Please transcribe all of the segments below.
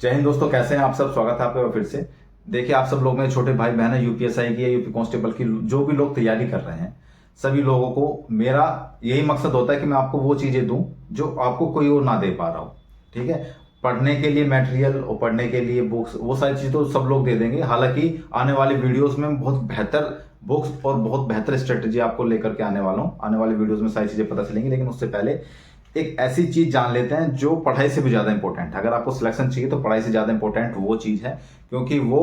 जय हिंद दोस्तों, कैसे हैं आप सब। स्वागत है आपका फिर से। देखिए, आप सब लोग मेरे छोटे भाई बहन है, यूपीएसआई की या यूपी कांस्टेबल की जो भी लोग तैयारी कर रहे हैं, सभी लोगों को मेरा यही मकसद होता है कि मैं आपको वो चीज़ें दूं जो आपको कोई और ना दे पा रहा हो। ठीक है, पढ़ने के लिए मटेरियल और पढ़ने के लिए बुक्स, वो सारी चीज़ तो सब लोग दे देंगे। हालांकि आने वाली वीडियोस में बहुत बेहतर बुक्स और बहुत बेहतर स्ट्रेटजी आपको लेकर के आने वाला हूँ। आने वाली वीडियोस में सारी चीज़ें पता चलेंगी, लेकिन उससे पहले एक ऐसी चीज जान लेते हैं जो पढ़ाई से भी ज्यादा इंपॉर्टेंट है। अगर आपको सिलेक्शन चाहिए तो पढ़ाई से ज्यादा इंपॉर्टेंट वो चीज है, क्योंकि वो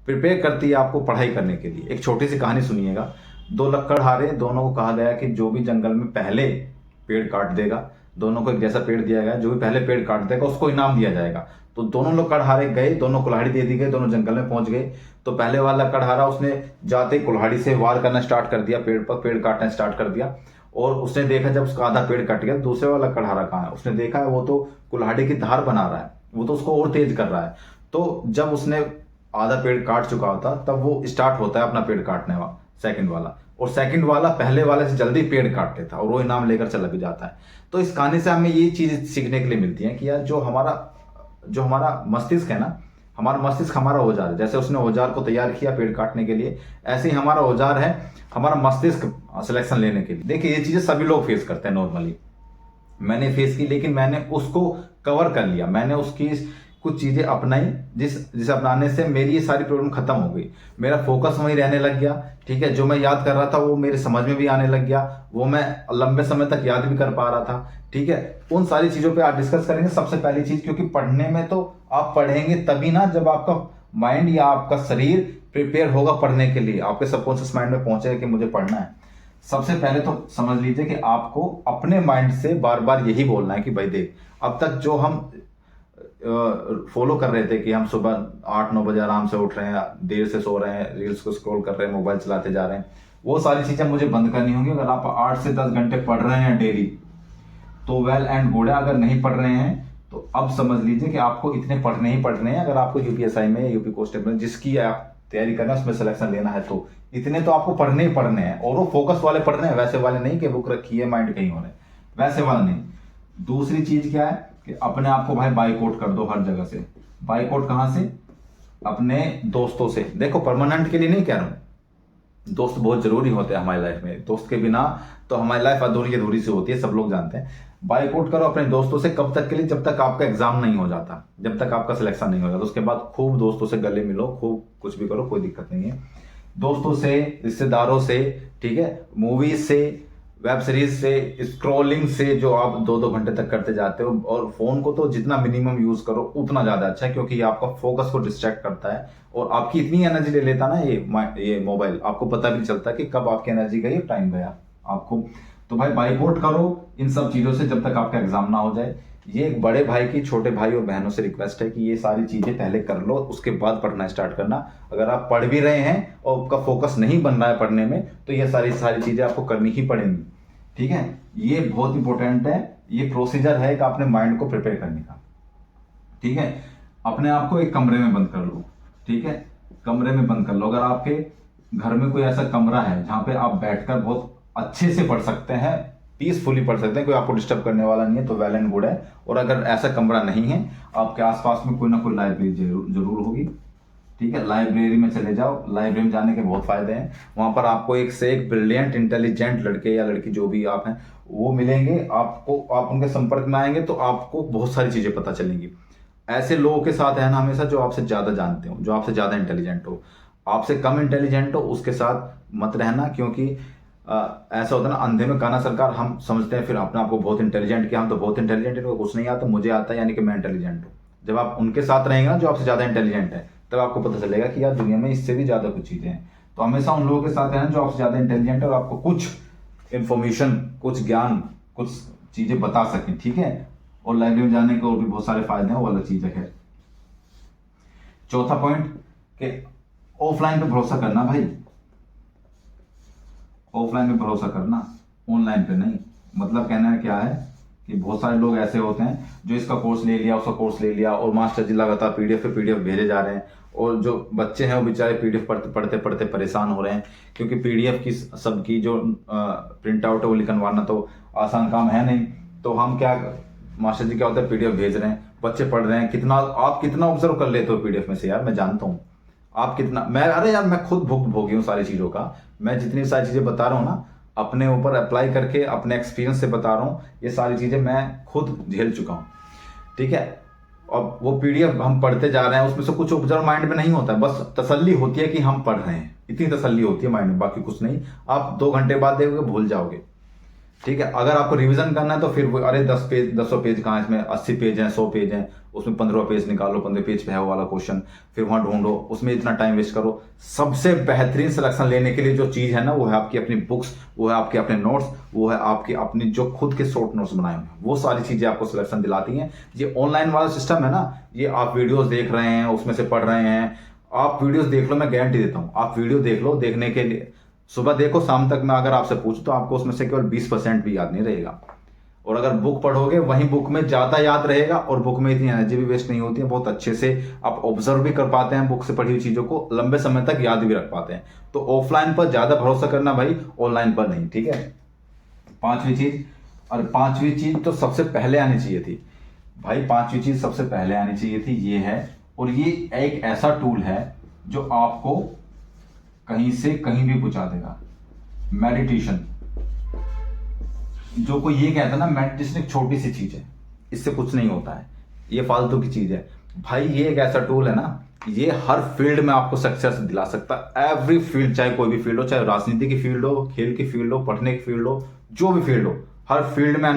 प्रिपेयर करती है आपको पढ़ाई करने के लिए। एक छोटी सी कहानी सुनिएगा। दो लकड़हारे, दोनों को कहा गया कि जो भी जंगल में पहले पेड़ काट देगा, दोनों को एक जैसा पेड़ दिया गया, जो भी पहले पेड़ काट देगा उसको इनाम दिया जाएगा। तो दोनों लकड़हारे गए, दोनों कुल्हाड़ी दे दी गई, दोनों जंगल में पहुंच गए। तो पहले वाला लकड़हारा उसने जाते कुल्हाड़ी से वार करना स्टार्ट कर दिया, पेड़ पर पेड़ काटना स्टार्ट कर दिया। और उसने देखा जब उसका आधा पेड़ कट गया, दूसरे वाला कड़हारा कहाँ है, उसने देखा वो तो कुल्हाड़ी की धार बना रहा है, वो तो उसको और तेज कर रहा है। तो जब उसने आधा पेड़ काट चुका होता तब वो स्टार्ट होता है अपना पेड़ काटने वाला, सेकंड वाला। और सेकंड वाला पहले वाले से जल्दी पेड़ काट लेता है और वो इनाम लेकर चला भी जाता है। तो इस कहानी से हमें ये चीज सीखने के लिए मिलती है कि यार जो हमारा मस्तिष्क है ना, हमारा मस्तिष्क हमारा औजार है। जैसे उसने औजार को तैयार किया पेड़ काटने के लिए, ऐसे ही हमारा औजार है हमारा मस्तिष्क सिलेक्शन लेने के लिए। देखिए, ये चीजें सभी लोग फेस करते हैं नॉर्मली, मैंने फेस की, लेकिन मैंने उसको कवर कर लिया। मैंने उसकी कुछ चीजें अपनाई जिसे अपनाने से मेरी ये सारी प्रॉब्लम खत्म हो गई। मेरा फोकस वहीं रहने लग गया। ठीक है, जो मैं याद कर रहा था वो मेरे समझ में भी आने लग गया, वो मैं लंबे समय तक याद भी कर पा रहा था। ठीक है, उन सारी चीजों पे आज डिस्कस करेंगे। सबसे पहली चीज, क्योंकि पढ़ने में तो आप पढ़ेंगे तभी ना जब आपका माइंड या आपका शरीर प्रिपेयर होगा पढ़ने के लिए, आपके सबकॉन्शियस माइंड में पहुंचेगा कि मुझे पढ़ना है। सबसे पहले तो समझ लीजिए कि आपको अपने माइंड से बार बार यही बोलना है कि भाई देख, अब तक जो हम फॉलो कर रहे थे कि हम सुबह 8-9 बजे आराम से उठ रहे हैं, देर से सो रहे हैं, रील्स को स्क्रॉल कर रहे हैं, मोबाइल चलाते जा रहे हैं, वो सारी चीजें मुझे बंद करनी होंगी। अगर आप 8 से 10 घंटे पढ़ रहे हैं डेली तो वेल एंड गुड है। अगर नहीं पढ़ रहे हैं तो अब समझ लीजिए कि आपको इतने पढ़ने ही पढ़ने हैं। अगर आपको यूपीएसआई में, यूपी कांस्टेबल में, जिसकी आप तैयारी करना है उसमें सिलेक्शन लेना है, तो इतने तो आपको पढ़ने ही पढ़ने हैं। और वो फोकस वाले पढ़ने हैं, वैसे वाले नहीं कि बुक रखी है माइंड कहीं हो रहे, वैसे वाले नहीं। दूसरी चीज क्या है कि अपने आप को भाई बाइकआउट कर दो हर जगह से। बाइकआउट कहां से? अपने दोस्तों से। देखो, परमानेंट के लिए नहीं कह रहा हूं, दोस्त बहुत जरूरी होते हैं हमारी लाइफ में। दोस्त के बिना तो हमारी लाइफ अधूरी अधूरी सी होती है, सब लोग जानते हैं। बाइकआउट करो अपने दोस्तों से। कब तक के लिए? जब तक आपका एग्जाम नहीं हो जाता, जब तक आपका सिलेक्शन नहीं हो जाता। उसके बाद खूब दोस्तों से गले मिलो, खूब कुछ भी करो, कोई दिक्कत नहीं है। दोस्तों से, रिश्तेदारों से, ठीक है, मूवीज से, वेब सीरीज से, स्क्रॉलिंग से जो आप 2-2 घंटे तक करते जाते हो। और फोन को तो जितना मिनिमम यूज करो उतना ज्यादा अच्छा है, क्योंकि ये आपका फोकस को डिस्ट्रैक्ट करता है और आपकी इतनी एनर्जी ले लेता ना ये मोबाइल, आपको पता भी नहीं चलता कि कब आपकी एनर्जी गई और टाइम गया आपको। तो भाई बाइकआउट करो इन सब चीजों से जब तक आपका एग्जाम ना हो जाए। ये एक बड़े भाई की छोटे भाई और बहनों से रिक्वेस्ट है कि ये सारी चीजें पहले कर लो, उसके बाद पढ़ना स्टार्ट करना। अगर आप पढ़ भी रहे हैं और आपका फोकस नहीं बन रहा है पढ़ने में, तो ये सारी चीजें आपको करनी ही पड़ेंगी। ठीक है, ये बहुत इंपॉर्टेंट है। ये प्रोसीजर है कि अपने माइंड को प्रिपेयर करने का। ठीक है, अपने आप को एक कमरे में बंद कर लो। ठीक है, कमरे में बंद कर लो। अगर आपके घर में कोई ऐसा कमरा है जहां पे आप बैठकर बहुत अच्छे से पढ़ सकते हैं, पीसफुली पढ़ सकते हैं, कोई आपको डिस्टर्ब करने वाला नहीं है, तो वेल एंड गुड है। और अगर ऐसा कमरा नहीं है, आपके आसपास में कोई ना कोई लाइब्रेरी जरूर होगी। ठीक है, लाइब्रेरी में चले जाओ। लाइब्रेरी में जाने के बहुत फायदे हैं। वहां पर आपको एक से एक ब्रिलियंट इंटेलिजेंट लड़के या लड़की जो भी आप हैं वो मिलेंगे आपको। आप उनके संपर्क में आएंगे तो आपको बहुत सारी चीजें पता चलेंगी। ऐसे लोगों के साथ रहना हमेशा जो आपसे ज्यादा जानते हो, जो आपसे ज्यादा इंटेलिजेंट हो। आपसे कम इंटेलिजेंट हो उसके साथ मत रहना, क्योंकि ऐसा होता है ना, अंधे में काना सरकार। हम समझते हैं फिर अपने आप को बहुत इंटेलिजेंट किया, हम तो बहुत इंटेलिजेंट, इनको कुछ नहीं आता, मुझे आता है यानी कि मैं इंटेलिजेंट हूँ। जब आप उनके साथ रहेंगे ना जो आपसे ज्यादा इंटेलिजेंट है, तब आपको पता चलेगा कि यार दुनिया में इससे भी ज्यादा कुछ चीजें हैं। तो हमेशा उन लोगों के साथ रहना जो आपसे ज्यादा इंटेलिजेंट है और आपको कुछ इंफॉर्मेशन, कुछ ज्ञान, कुछ चीजें बता सकें। ठीक है, और लाइब्रेरी में जाने के और भी बहुत सारे फायदे हैं, वो अलग चीज है। चौथा पॉइंट कि ऑफलाइन पे भरोसा करना भाई, ऑफलाइन पे भरोसा करना, ऑनलाइन पे नहीं। मतलब कहना क्या है कि बहुत सारे लोग ऐसे होते हैं जो इसका कोर्स ले लिया, उसका कोर्स ले लिया, और मास्टर जी लगातार पीडीएफ पे पीडीएफ भेजे जा रहे हैं। और जो बच्चे हैं वो बेचारे पीडीएफ पढ़ते पढ़ते परेशान हो रहे हैं, क्योंकि पीडीएफ की सबकी जो प्रिंट आउट है वो निकलवाना तो आसान काम है नहीं। तो हम क्या, मास्टर जी क्या होता है, पीडीएफ भेज रहे हैं, बच्चे पढ़ रहे हैं, कितना आप कितना ऑब्जर्व कर लेते हो पीडीएफ में से यार, मैं जानता हूँ आप कितना। मैं अरे यार मैं खुद भुगत भोगी हूँ सारी चीज़ों का। मैं जितनी सारी चीज़ें बता रहा हूँ ना, अपने ऊपर अप्लाई करके अपने एक्सपीरियंस से बता रहा हूँ, ये सारी चीज़ें मैं खुद झेल चुका हूँ, ठीक है। अब वो पीडीएफ हम पढ़ते जा रहे हैं, उसमें से कुछ ऑब्जर्व माइंड में नहीं होता है, बस तसल्ली होती है कि हम पढ़ रहे हैं, इतनी तसल्ली होती है माइंड में, बाकी कुछ नहीं। आप 2 घंटे बाद देखोगे भूल जाओगे, ठीक है। अगर आपको रिवीजन करना है तो फिर अरे 10 पेज 100 पेज कहाँ, इसमें 80 पेज हैं, 100 पेज हैं, उसमें 15 पेज निकालो, 15 पेज पे है वो वाला क्वेश्चन, फिर वहां ढूंढो, उसमें इतना टाइम वेस्ट करो। सबसे बेहतरीन सिलेक्शन लेने के लिए जो चीज़ है ना, वो है आपकी अपनी बुक्स, वो है आपके अपने नोट्स, वो है आपकी अपनी जो खुद के शॉर्ट नोट्स बनाए हुए हैं, वो सारी चीज़ें आपको सिलेक्शन दिलाती हैं। ये ऑनलाइन वाला सिस्टम है ना, ये आप वीडियोज़ देख रहे हैं, उसमें से पढ़ रहे हैं, आप वीडियोज़ देख लो, मैं गारंटी देता हूँ, आप वीडियो देख लो, देखने के लिए सुबह देखो शाम तक मैं अगर आपसे पूछूं तो आपको उसमें से केवल 20% भी याद नहीं रहेगा। और अगर बुक पढ़ोगे वहीं बुक में ज़्यादा याद रहेगा, और बुक में इतनी एनर्जी भी वेस्ट नहीं होती है, बहुत अच्छे से आप ऑब्जर्व भी कर पाते हैं, बुक से पढ़ी हुई चीज़ों को लंबे समय तक याद भी रख पाते हैं। तो ऑफलाइन पर ज़्यादा भरोसा करना भाई, ऑनलाइन पर नहीं, ठीक है। 5वीं चीज़, और 5वीं चीज़ तो सबसे पहले आनी चाहिए थी भाई, 5वीं चीज़ सबसे पहले आनी चाहिए थी, ये है। और ये एक ऐसा टूल है जो आपको कहीं से कहीं भी पहुंचा देगा, मेडिटेशन। जो कोई ये कहता है ना मेडिटेशन एक छोटी सी चीज है, इससे कुछ नहीं होता है, ये फालतू की चीज है भाई, ये एक ऐसा टूल है ना, ये हर फील्ड में आपको सक्सेस दिला सकता है। एवरी फील्ड, चाहे कोई भी फील्ड हो, चाहे राजनीति की फील्ड हो, खेल की फील्ड हो, पढ़ने की फील्ड हो, जो भी फील्ड हो, हर फील्ड में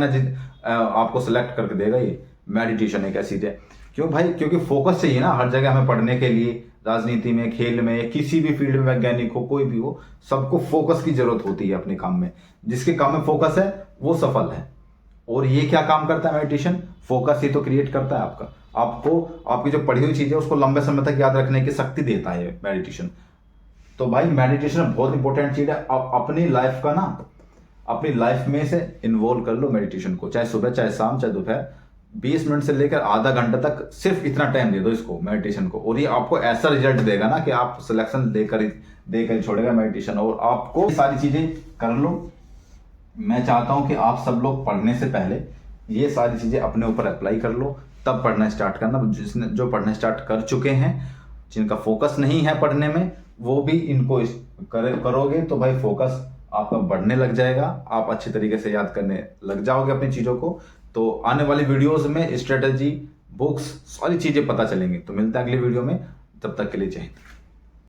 आपको सिलेक्ट करके देगा ये। मेडिटेशन एक ऐसी चीज है, क्यों भाई, क्योंकि फोकस चाहिए ना हर जगह हमें पढ़ने के लिए, राजनीति में, खेल में, किसी भी फील्ड में, वैज्ञानिक हो, कोई भी हो, सबको फोकस की जरूरत होती है अपने काम में। जिसके काम में फोकस है वो सफल है। और ये क्या काम करता है मेडिटेशन, फोकस ही तो क्रिएट करता है आपका, आपको आपकी जो पढ़ी हुई चीज है उसको लंबे समय तक याद रखने की शक्ति देता है मेडिटेशन। तो भाई मेडिटेशन बहुत इंपॉर्टेंट चीज है। आप अपनी लाइफ का ना, अपनी लाइफ में से इन्वॉल्व कर लो मेडिटेशन को, चाहे सुबह, चाहे शाम, चाहे दोपहर, 20 मिनट से लेकर आधा घंटा तक सिर्फ इतना टाइम दे दो इसको, मेडिटेशन को, और ये आपको ऐसा रिजल्ट देगा ना कि आप सिलेक्शन देकर छोड़ेगा मेडिटेशन। और आपको सारी चीजें कर लो। मैं चाहता हूं कि आप सब लोग पढ़ने से पहले ये सारी चीजें अपने ऊपर अप्लाई कर लो, तब पढ़ना स्टार्ट करना। जो पढ़ना स्टार्ट कर चुके हैं, जिनका फोकस नहीं है पढ़ने में, वो भी इनको करोगे तो भाई फोकस आपका बढ़ने लग जाएगा, आप अच्छे तरीके से याद करने लग जाओगे अपनी चीजों को। तो आने वाली वीडियोस में स्ट्रेटजी, बुक्स, सारी चीजें पता चलेंगी। तो मिलते हैं अगली वीडियो में, तब तक के लिए जय हिंद।